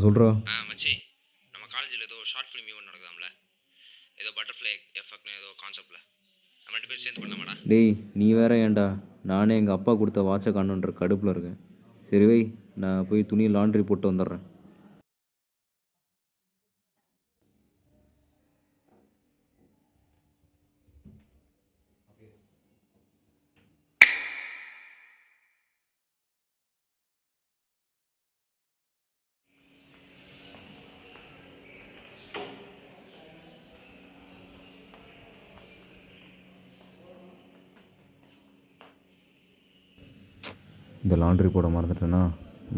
சொல்கிறா. மச்சி, நம்ம காலேஜில் ஏதோ ஷார்ட் ஃபிலிம் ஈவெண்ட் நடக்குதாம்ல, ஏதோ பட்டர்ஃப்ளை எஃபெக்ட்னு ஏதோ கான்செப்டில் நம்ம 2 பேரும் சேர்ந்து பண்ணலாமாடா? டேய் நீ வேற ஏன்டா, நானே எங்கள் அப்பா கொடுத்த வாட்சை காணுன்ற கடுப்பில் இருக்கேன். சரி வை, நான் போய் துணி லாண்ட்ரி போட்டு வந்துடுறேன். இந்த லாண்ட்ரி போட மறந்துட்டேன்னா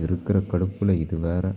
இருக்கிற கடுப்பில் இது வேற.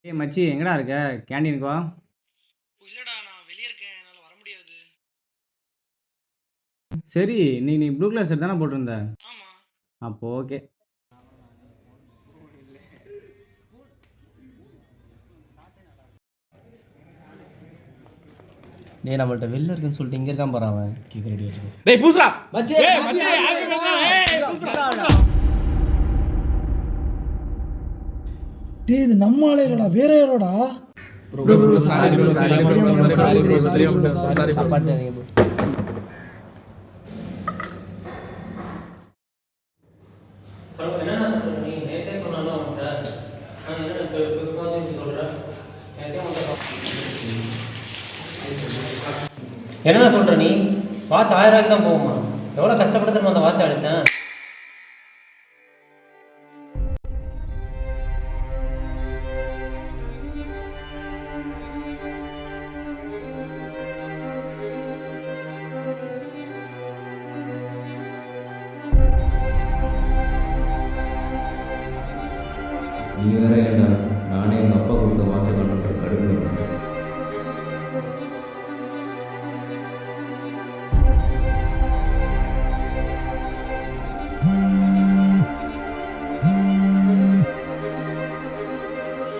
ஏய் மச்சி, எங்கடா இருக்க? கேண்டீனுக்கு வா. இல்லடா, நான் வெளியே இருக்கேன், என்னால் வர முடியாது. சரி, நீ ப்ளூ கலர் ஷர்ட் தானே போட்டிருந்த? ஆமா. அப்போ ஓகே. டேய் நம்மள்ட்ட வெளில இருக்குன்னு சொல்லிட்டு இங்கே இருக்கான் பாரு அவன். கேக் ரெடி வச்சுக்கோ. டேய் பூசா மச்சி ஹாப்பி பர்த்டே. டேய் இது நம்ம ஆளே இல்லடா, வேற யாரோடா? ப்ரோ சாரி ப்ரோ சாப்பாடு தேவைங்க ப்ரோ. என்னடா சொல்கிற நீ? வாட்ச் 1000 ரூபாய்க்கு தான் போகுமா? எவ்வளோ கஷ்டப்பட்டு திரும்ப அந்த வாட்ச் எடுத்தேன். நீ வேற ஏன்டா, நானே எங்கள் அப்பா கொடுத்த வாட்சை காணுன்ற கடுப்பில் இருக்கேன்.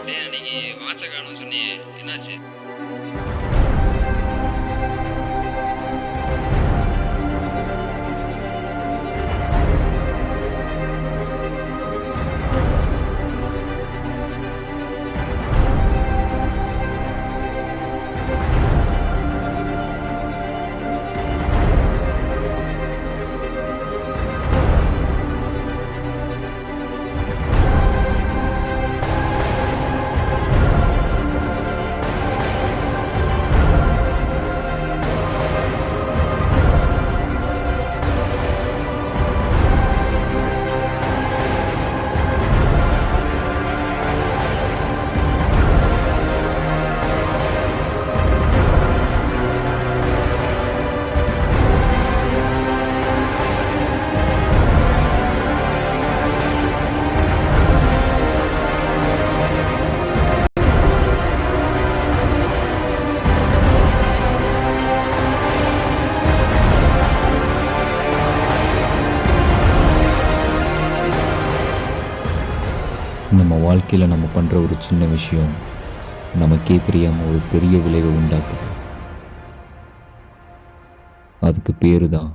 டேய் அன்னைக்கு வாட்சை காணும்னு சொன்னியே, என்னாச்சு? நம்ம வாழ்க்கையில் நம்ம பண்ணுற ஒரு சின்ன விஷயம் நமக்கே தெரியாமல் ஒரு பெரிய விளைவை உண்டாக்குது. அதுக்கு பேரு தான்